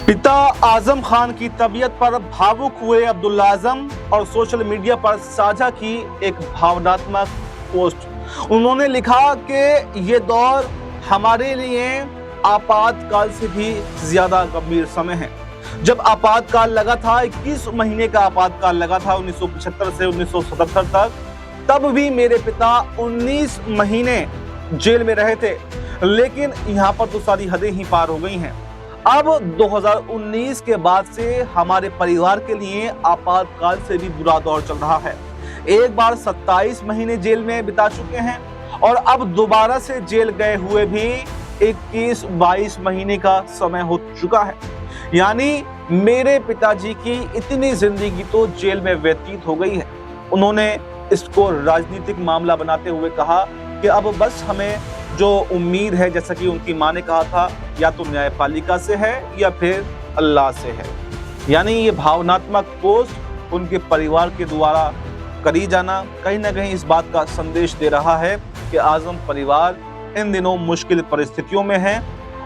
पिता आजम खान की तबीयत पर भावुक हुए अब्दुल्ला आजम और सोशल मीडिया पर साझा की एक भावनात्मक पोस्ट। उन्होंने लिखा कि ये दौर हमारे लिए आपातकाल से भी ज्यादा गंभीर समय है। जब आपातकाल लगा था, 21 महीने का आपातकाल लगा था 1975 से 1977 तक, तब भी मेरे पिता 19 महीने जेल में रहे थे। लेकिन यहाँ पर तो सारी हदें ही पार हो गई हैं। अब 2019 के बाद से हमारे परिवार के लिए आपातकाल से भी बुरा दौर चल रहा है। एक बार 27 महीने जेल में बिता चुके हैं और अब दोबारा से जेल गए हुए भी 21-22 महीने का समय हो चुका है। यानी मेरे पिताजी की इतनी जिंदगी तो जेल में व्यतीत हो गई है। उन्होंने इसको राजनीतिक मामला बनाते हुए कहा कि अब बस हमें जो उम्मीद है, जैसा कि उनकी मां ने कहा था, या तो न्यायपालिका से है या फिर अल्लाह से है। यानी ये भावनात्मक पोस्ट उनके परिवार के द्वारा करी जाना कहीं ना कहीं इस बात का संदेश दे रहा है कि आजम परिवार इन दिनों मुश्किल परिस्थितियों में है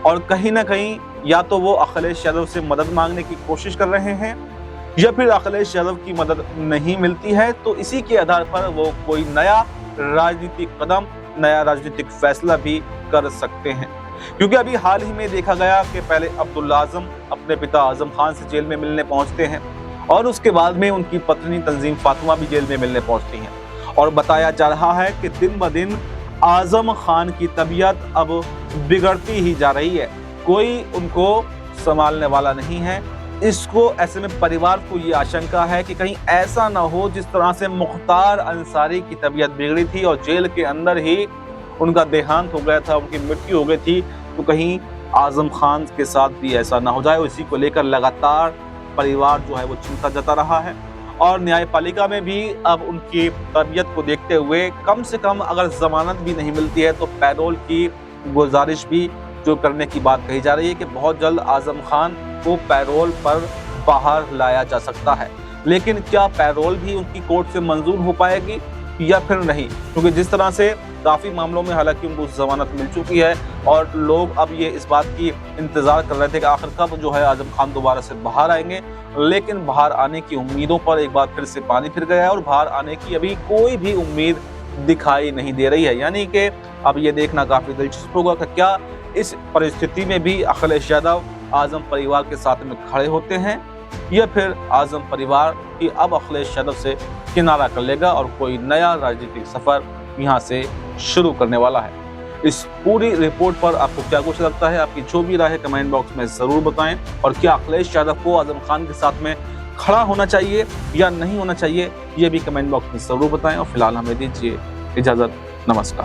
और कहीं ना कहीं या तो वो अखिलेश यादव से मदद मांगने की कोशिश कर रहे हैं या फिर अखिलेश यादव की मदद नहीं मिलती है, तो इसी के आधार पर वो कोई नया राजनीतिक कदम, नया राजनीतिक फैसला भी कर सकते हैं। क्योंकि अभी हाल ही में देखा गया कि पहले अब्दुल्ला आजम अपने पिता आजम खान से जेल में मिलने पहुंचते हैं और उसके बाद में उनकी पत्नी तंजीम फातिमा भी जेल में मिलने पहुंचती हैं और बताया जा रहा है कि दिन ब दिन आजम खान की तबीयत अब बिगड़ती ही जा रही है। कोई उनको संभालने वाला नहीं है। इसको ऐसे में परिवार को ये आशंका है कि कहीं ऐसा ना हो जिस तरह से मुख्तार अंसारी की तबीयत बिगड़ी थी और जेल के अंदर ही उनका देहांत हो गया था, उनकी मृत्यु हो गई थी, तो कहीं आजम खान के साथ भी ऐसा ना हो जाए। इसी को लेकर लगातार परिवार जो है वो चिंता जता रहा है और न्यायपालिका में भी अब उनकी तबीयत को देखते हुए कम से कम अगर जमानत भी नहीं मिलती है तो पैरोल की गुजारिश भी जो करने की बात कही जा रही है कि बहुत जल्द आजम खान को पैरोल पर बाहर लाया जा सकता है। लेकिन क्या पैरोल भी उनकी कोर्ट से मंजूर हो पाएगी या फिर नहीं? क्योंकि जिस तरह से काफी मामलों में हालांकि उनको जमानत मिल चुकी है और लोग अब ये इस बात की इंतजार कर रहे थे कि आखिर कब जो है आजम खान दोबारा से बाहर आएंगे, लेकिन बाहर आने की उम्मीदों पर एक बार फिर से पानी फिर गया है और बाहर आने की अभी कोई भी उम्मीद दिखाई नहीं दे रही है। यानी कि अब ये देखना काफी दिलचस्प होगा कि क्या इस परिस्थिति में भी अखिलेश यादव आजम परिवार के साथ में खड़े होते हैं या फिर आजम परिवार की अब अखिलेश यादव से किनारा कर लेगा और कोई नया राजनीतिक सफर यहाँ से शुरू करने वाला है। इस पूरी रिपोर्ट पर आपको क्या कुछ लगता है? आपकी जो भी राय है कमेंट बॉक्स में जरूर बताएं और क्या अखिलेश यादव को आजम खान के साथ में खड़ा होना चाहिए या नहीं होना चाहिए, ये भी कमेंट बॉक्स में जरूर बताएं। और फिलहाल हमें दीजिए इजाजत। नमस्कार।